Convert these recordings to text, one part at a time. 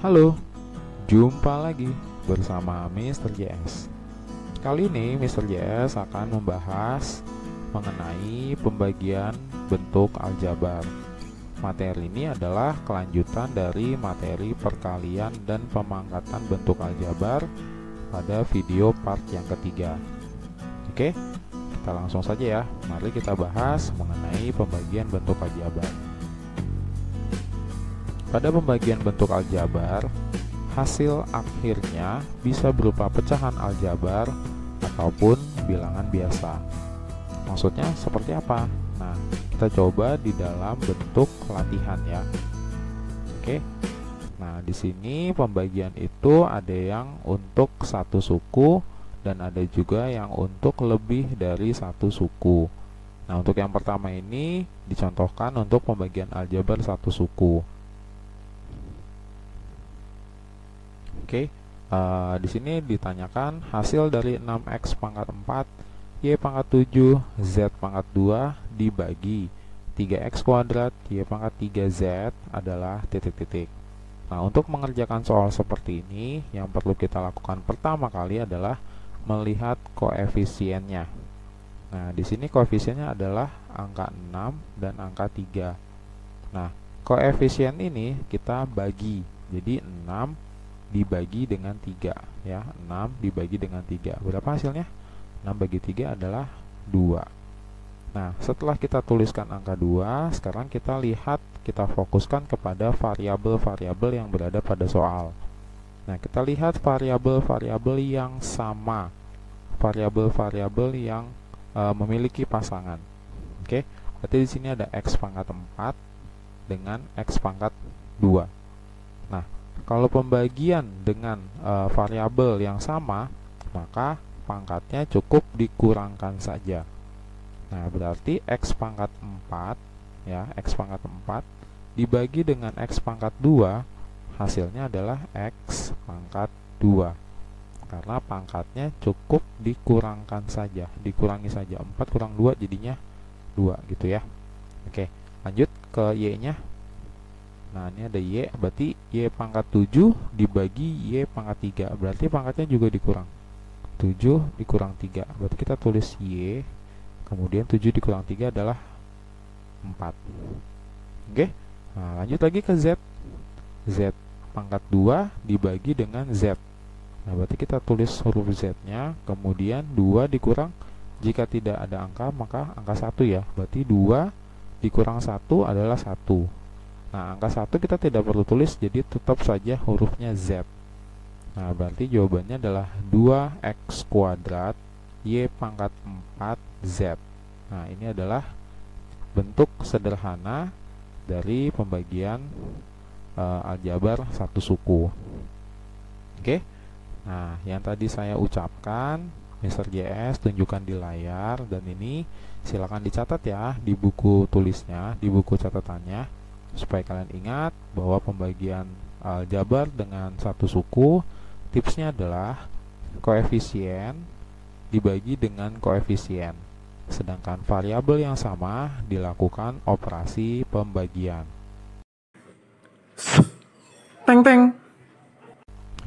Halo, jumpa lagi bersama Mr. JS. Kali ini Mr. JS akan membahas mengenai pembagian bentuk aljabar. Materi ini adalah kelanjutan dari materi perkalian dan pemangkatan bentuk aljabar pada video part yang ketiga. Oke, kita langsung saja ya. Mari kita bahas mengenai pembagian bentuk aljabar. Pada pembagian bentuk aljabar, hasil akhirnya bisa berupa pecahan aljabar ataupun bilangan biasa. Maksudnya seperti apa? Nah, kita coba di dalam bentuk latihan ya. Oke. Nah, di sini pembagian itu ada yang untuk satu suku dan ada juga yang untuk lebih dari satu suku. Nah, untuk yang pertama ini dicontohkan untuk pembagian aljabar satu suku. Oke, di sini ditanyakan hasil dari 6x pangkat 4, y pangkat 7, z pangkat 2 dibagi 3x kuadrat, y pangkat 3z adalah titik-titik. Nah, untuk mengerjakan soal seperti ini, yang perlu kita lakukan pertama kali adalah melihat koefisiennya. Nah, di sini koefisiennya adalah angka 6 dan angka 3. Nah, koefisien ini kita bagi, jadi 6 dibagi dengan 3 ya, 6 dibagi dengan 3. Berapa hasilnya? 6 bagi 3 adalah 2. Nah, setelah kita tuliskan angka 2, sekarang kita lihat, kita fokuskan kepada variabel-variabel yang berada pada soal. Nah, kita lihat variabel-variabel yang sama, variabel-variabel yang memiliki pasangan. Oke, berarti di sini ada x pangkat 4 dengan x pangkat 2. Nah, kalau pembagian dengan variabel yang sama, maka pangkatnya cukup dikurangkan saja. Nah, berarti x pangkat 4 ya, x pangkat 4 dibagi dengan x pangkat 2, hasilnya adalah x pangkat 2. Karena pangkatnya cukup dikurangkan saja, dikurangi saja. 4 kurang 2 jadinya 2 gitu ya. Oke, lanjut ke y-nya. Nah, ini ada y, berarti y pangkat 7 dibagi y pangkat 3. Berarti pangkatnya juga dikurang. 7 dikurang 3. Berarti kita tulis y, kemudian 7 dikurang 3 adalah 4. Oke. Nah, lanjut lagi ke z. Z pangkat 2 dibagi dengan z. Nah, berarti kita tulis huruf z-nya, kemudian 2 dikurang, jika tidak ada angka, maka angka 1 ya. Berarti 2 dikurang 1 adalah 1. Nah, angka 1 kita tidak perlu tulis, jadi tetap saja hurufnya Z. Nah, berarti jawabannya adalah 2x kuadrat y pangkat 4z. Nah, ini adalah bentuk sederhana dari pembagian aljabar satu suku. Oke. Nah, yang tadi saya ucapkan, Mr. JS tunjukkan di layar, dan ini silakan dicatat ya di buku tulisnya, di buku catatannya, supaya kalian ingat bahwa pembagian aljabar dengan satu suku, tipsnya adalah koefisien dibagi dengan koefisien, sedangkan variabel yang sama dilakukan operasi pembagian. Teng teng.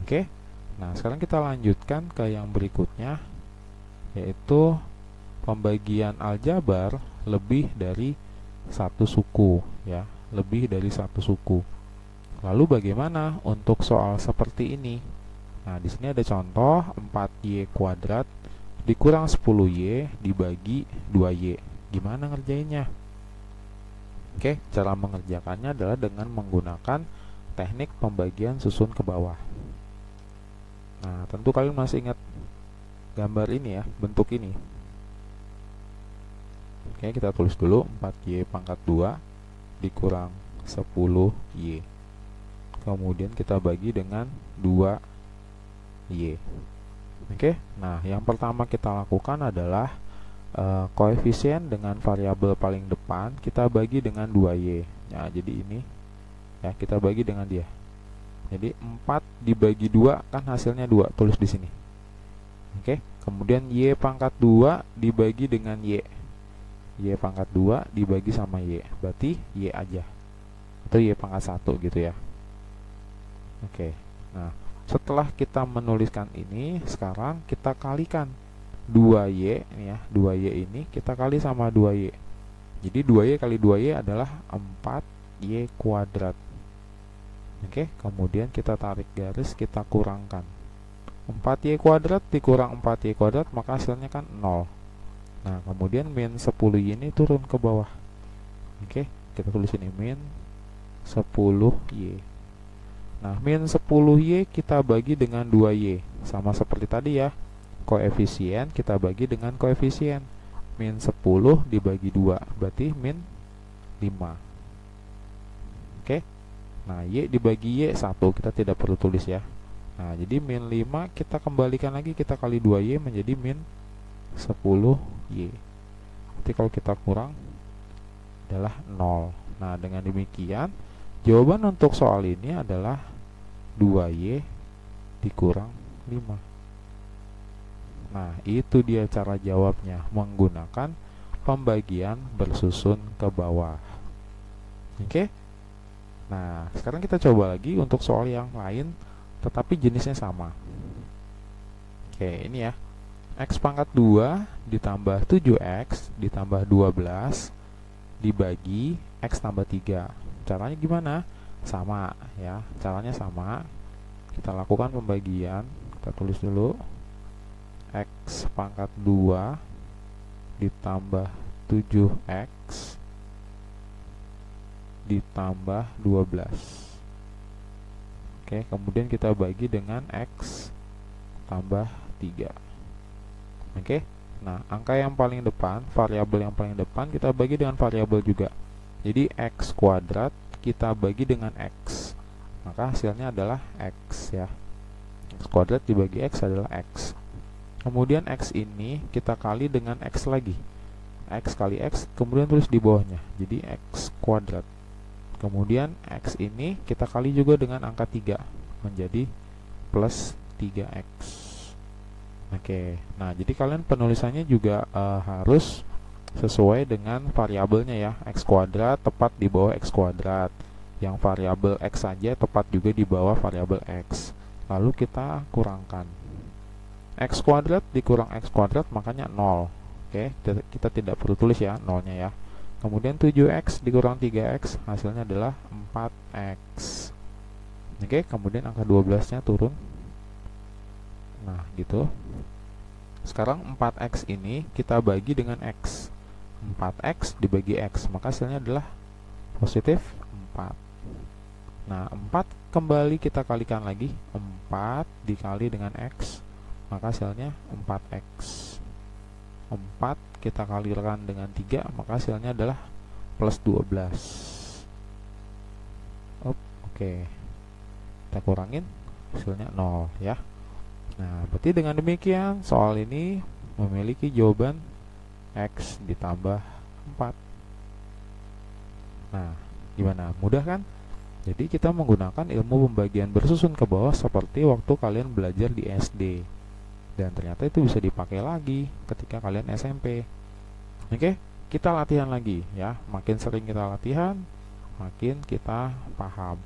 Oke, nah sekarang kita lanjutkan ke yang berikutnya, yaitu pembagian aljabar lebih dari satu suku ya, lebih dari satu suku. Lalu bagaimana untuk soal seperti ini? Nah, di sini ada contoh 4y kuadrat dikurang 10y dibagi 2y. Gimana ngerjainnya? Oke, cara mengerjakannya adalah dengan menggunakan teknik pembagian susun ke bawah. Nah, tentu kalian masih ingat gambar ini ya, bentuk ini. Oke, kita tulis dulu 4y pangkat 2 dikurang 10y, kemudian kita bagi dengan 2y. Oke, nah yang pertama kita lakukan adalah koefisien dengan variabel paling depan kita bagi dengan 2y. Nah, jadi ini ya, kita bagi dengan dia. Jadi 4 dibagi 2 kan hasilnya 2, tulis di sini. Oke, kemudian y pangkat 2 dibagi dengan y. Y pangkat 2 dibagi sama y, berarti y aja, atau y pangkat 1 gitu ya. Oke. Nah, setelah kita menuliskan ini, sekarang kita kalikan 2y ini ya, 2y ini kita kali sama 2y. Jadi 2y kali 2y adalah 4y kuadrat. Oke, kemudian kita tarik garis, kita kurangkan. 4y kuadrat dikurang 4y kuadrat, maka hasilnya kan 0. Nah, kemudian min 10y ini turun ke bawah. Oke, kita tulis ini min 10y. Nah, min 10y kita bagi dengan 2y. Sama seperti tadi ya. Koefisien kita bagi dengan koefisien. Min 10 dibagi 2, berarti min 5. Oke. Nah, y dibagi y 1, kita tidak perlu tulis ya. Nah, jadi min 5 kita kembalikan lagi, kita kali 2y menjadi min 10y. Nanti kalau kita kurang adalah 0. Nah, dengan demikian jawaban untuk soal ini adalah 2y dikurang 5. Nah, itu dia cara jawabnya menggunakan pembagian bersusun ke bawah. Oke. Nah, sekarang kita coba lagi untuk soal yang lain tetapi jenisnya sama. Oke, ini ya. X pangkat 2 ditambah 7x ditambah 12 dibagi x tambah 3. Caranya gimana? Sama ya, caranya sama. Kita lakukan pembagian. Kita tulis dulu. X pangkat 2 ditambah 7x ditambah 12. Oke, kemudian kita bagi dengan x tambah 3. Oke. Nah, angka yang paling depan, variabel yang paling depan kita bagi dengan variabel juga. Jadi x kuadrat kita bagi dengan x. Maka hasilnya adalah x ya. X kuadrat dibagi x adalah x. Kemudian x ini kita kali dengan x lagi. X kali x, kemudian tulis di bawahnya. Jadi x kuadrat. Kemudian x ini kita kali juga dengan angka 3 menjadi plus 3x. Oke. Nah, jadi kalian penulisannya juga harus sesuai dengan variabelnya ya. X kuadrat tepat di bawah x kuadrat. Yang variabel x saja tepat juga di bawah variabel x. Lalu kita kurangkan. X kuadrat dikurang x kuadrat makanya 0. Oke, kita tidak perlu tulis ya nolnya ya. Kemudian 7x dikurang 3x hasilnya adalah 4x. Oke, kemudian angka 12 nya turun. Nah, gitu. Sekarang 4x ini kita bagi dengan x. 4x dibagi x, maka hasilnya adalah positif 4. Nah, 4 kembali kita kalikan lagi. 4 dikali dengan x, maka hasilnya 4x. 4 kita kalikan dengan 3, maka hasilnya adalah plus 12. Oke. Kita kurangin, hasilnya 0 ya. Nah, berarti dengan demikian soal ini memiliki jawaban x ditambah 4. Nah, gimana? Mudah kan? Jadi kita menggunakan ilmu pembagian bersusun ke bawah seperti waktu kalian belajar di SD. Dan ternyata itu bisa dipakai lagi ketika kalian SMP. Oke, kita latihan lagi ya. Makin sering kita latihan, makin kita paham.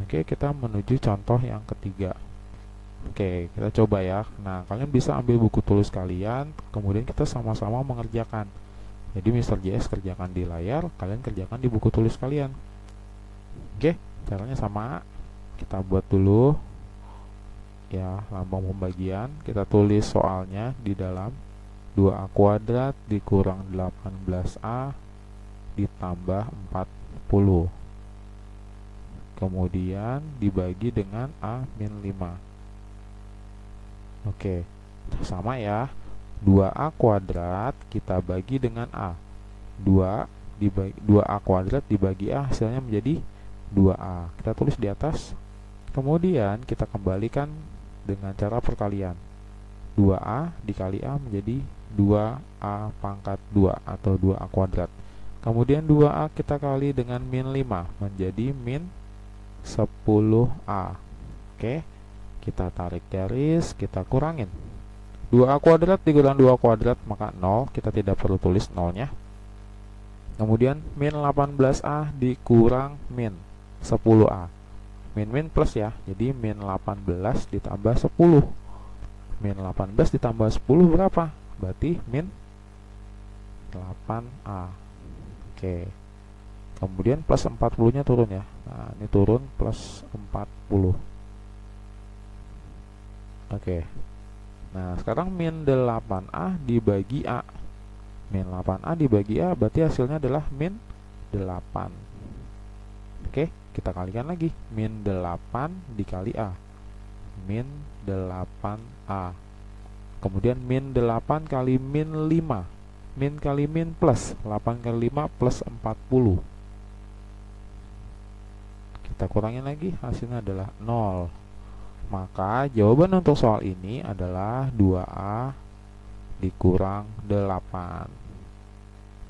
Oke, kita menuju contoh yang ketiga. Oke, kita coba ya. Nah, kalian bisa ambil buku tulis kalian, kemudian kita sama-sama mengerjakan. Jadi Mr. JS kerjakan di layar, kalian kerjakan di buku tulis kalian. Oke, caranya sama. Kita buat dulu ya lambang pembagian. Kita tulis soalnya di dalam 2a kuadrat dikurang 18a ditambah 40. Kemudian dibagi dengan a min 5. Oke, sama ya. 2a kuadrat kita bagi dengan a. 2a kuadrat dibagi a hasilnya menjadi 2a. Kita tulis di atas. Kemudian kita kembalikan dengan cara perkalian. 2a dikali a menjadi 2a pangkat 2 atau 2a kuadrat. Kemudian 2a kita kali dengan min 5 menjadi min 10a. Oke, kita tarik garis, kita kurangin. 2a kuadrat dikurang 2a kuadrat maka 0, kita tidak perlu tulis 0-nya. Kemudian min 18a dikurang min 10a. min plus ya. Jadi min 18 ditambah 10. Min 18 ditambah 10 berapa? Berarti min 8A. Oke. Kemudian plus 40-nya turun ya. Nah, ini turun plus 40. Oke. Nah, sekarang min 8A dibagi A. Min 8A dibagi A berarti hasilnya adalah min 8. Oke, kita kalikan lagi. Min 8 dikali A. Min 8A. Kemudian min 8 kali min 5. Min kali min plus 8 kali 5 plus 40. Kita kurangin lagi, hasilnya adalah 0. Maka jawaban untuk soal ini adalah 2A dikurang 8.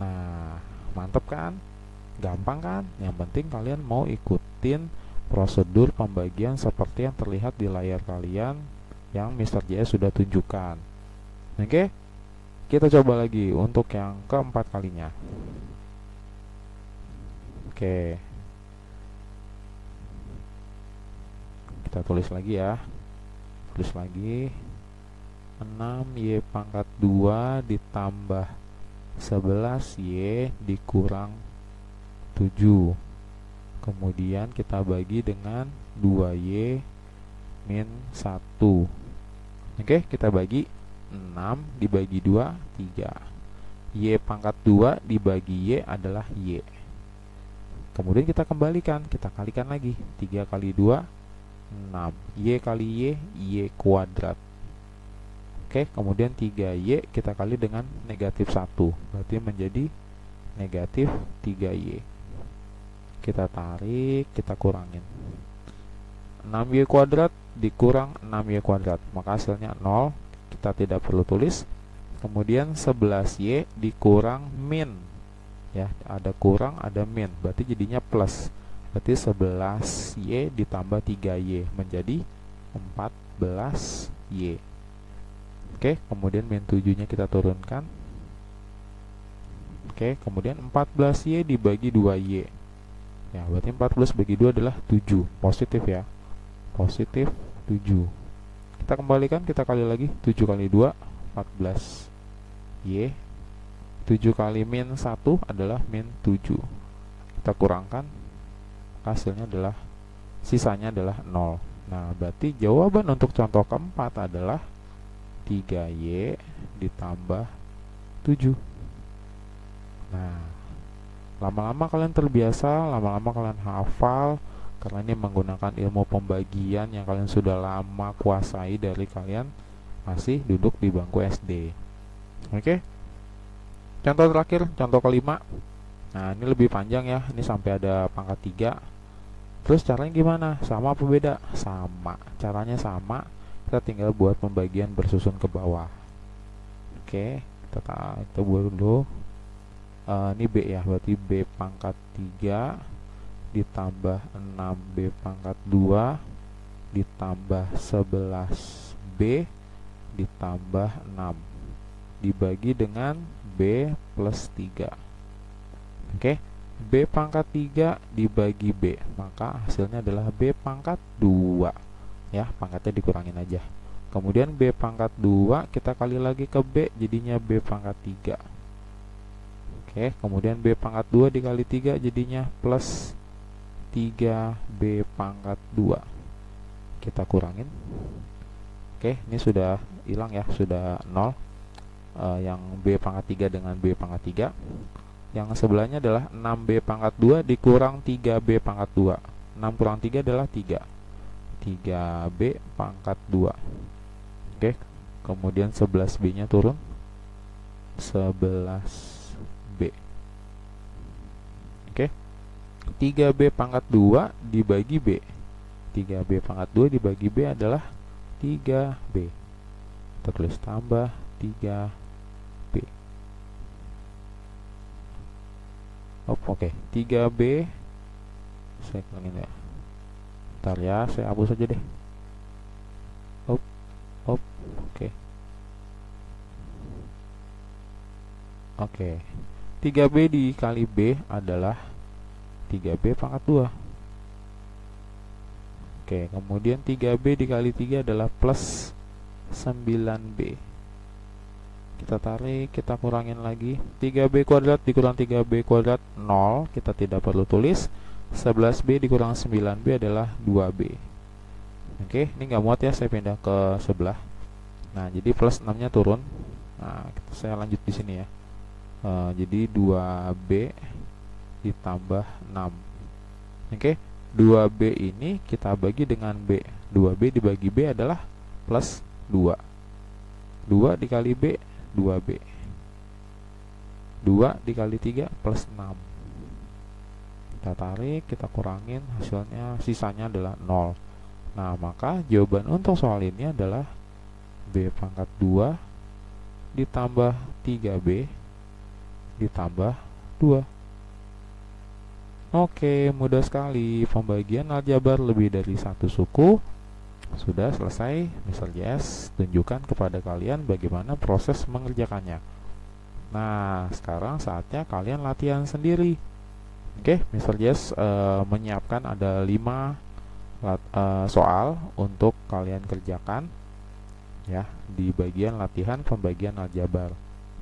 Nah, mantep kan? Gampang kan? Yang penting kalian mau ikutin prosedur pembagian seperti yang terlihat di layar kalian yang Mr. JS sudah tunjukkan. Oke? Kita coba lagi untuk yang keempat kalinya. Oke. Kita tulis lagi ya. Tulis lagi. 6Y pangkat 2 ditambah 11Y dikurang 7. Kemudian kita bagi dengan 2Y min 1. Oke, kita bagi 6 dibagi 2, 3. Y pangkat 2 dibagi Y adalah Y. Kemudian kita kembalikan, kita kalikan lagi. 3 kali 2, 6. Y kali Y, Y kuadrat. Oke, kemudian 3Y kita kali dengan negatif 1. Berarti menjadi negatif 3Y. Kita tarik, kita kurangin. 6Y kuadrat dikurang 6Y kuadrat. Maka hasilnya 0. Kita tidak perlu tulis. Kemudian 11Y dikurang min. Ya, ada kurang, ada min. Berarti jadinya plus. Berarti 11Y ditambah 3Y menjadi 14Y. Oke, kemudian min 7-nya kita turunkan. Oke, kemudian 14Y dibagi 2Y. Ya, berarti 14 bagi 2 adalah 7. Positif ya. Positif 7. Kita kembalikan, kita kali lagi. 7 kali 2, 14 Y. 7 kali min 1 adalah min 7. Kita kurangkan, hasilnya adalah, sisanya adalah 0. Nah, berarti jawaban untuk contoh keempat adalah 3Y ditambah 7. Nah, lama-lama kalian terbiasa, lama-lama kalian hafal, karena ini menggunakan ilmu pembagian yang kalian sudah lama kuasai dari kalian masih duduk di bangku SD. Oke. Contoh terakhir, contoh kelima. Nah, ini lebih panjang ya. Ini sampai ada pangkat 3. Terus caranya gimana? Sama apa beda? Sama. Caranya sama. Kita tinggal buat pembagian bersusun ke bawah. Oke, kita buat dulu. Ini B ya, berarti B pangkat 3 ditambah 6B pangkat 2 ditambah 11B ditambah 6 dibagi dengan B plus 3. Oke, B pangkat 3 dibagi B, maka hasilnya adalah B pangkat 2 ya, pangkatnya dikurangin aja. Kemudian B pangkat 2 kita kali lagi ke B, jadinya B pangkat 3. Oke, kemudian B pangkat 2 dikali 3 jadinya plus 3B pangkat 2. Kita kurangin. Oke, ini sudah hilang ya, sudah 0. Yang B pangkat 3 dengan B pangkat 3. Yang sebelahnya adalah 6B pangkat 2 dikurang 3B pangkat 2. 6 kurang 3 adalah 3. 3B pangkat 2. Oke, kemudian 11B nya turun. 11B. Oke, 3B pangkat 2 dibagi B. 3B pangkat 2 dibagi B adalah 3B. Kita tulis tambah 3B. Oke, 3B. Saya kurangin ya. Bentar ya, saya hapus aja deh. Oke. Oke. 3B dikali B adalah 3B pangkat 2. Oke, kemudian 3B dikali 3 adalah plus 9B. Kita tarik, kita kurangin lagi. 3B kuadrat dikurang 3B kuadrat 0, kita tidak perlu tulis. 11B dikurang 9B adalah 2B. Oke, ini nggak muat ya, saya pindah ke sebelah. Nah, jadi plus 6 nya turun. Nah, saya lanjut di sini ya. Jadi 2B ditambah 6. Oke, 2B ini kita bagi dengan B. 2B dibagi B adalah plus 2. 2 dikali B, 2B. 2 dikali 3 plus 6. Kita tarik, kita kurangin, hasilnya sisanya adalah 0. Nah, maka jawaban untuk soal ini adalah B pangkat 2 ditambah 3B ditambah 2. Oke, mudah sekali. Pembagian aljabar lebih dari satu suku sudah selesai. Mr. JS tunjukkan kepada kalian bagaimana proses mengerjakannya. Nah, sekarang saatnya kalian latihan sendiri. Oke, Mr. JS menyiapkan ada 5 soal untuk kalian kerjakan ya di bagian latihan pembagian aljabar.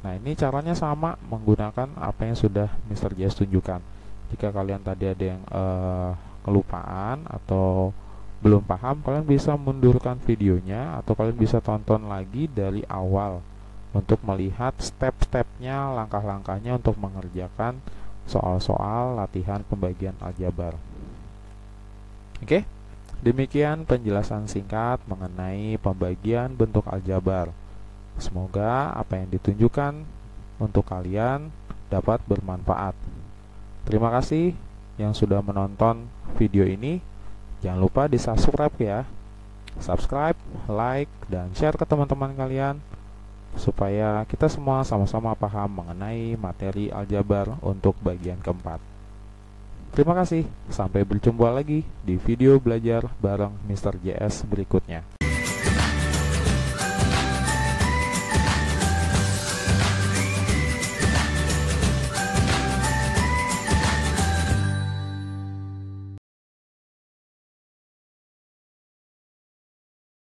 Nah, ini caranya sama menggunakan apa yang sudah Mr. JS tunjukkan. Jika kalian tadi ada yang kelupaan atau belum paham, kalian bisa mundurkan videonya atau kalian bisa tonton lagi dari awal untuk melihat step-stepnya, langkah-langkahnya untuk mengerjakan soal-soal latihan pembagian aljabar. Oke, demikian penjelasan singkat mengenai pembagian bentuk aljabar. Semoga apa yang ditunjukkan untuk kalian dapat bermanfaat. Terima kasih yang sudah menonton video ini. Jangan lupa di subscribe ya. Subscribe, like, dan share ke teman-teman kalian supaya kita semua sama-sama paham mengenai materi aljabar untuk bagian keempat. Terima kasih. Sampai berjumpa lagi di video belajar bareng Mr. JS berikutnya.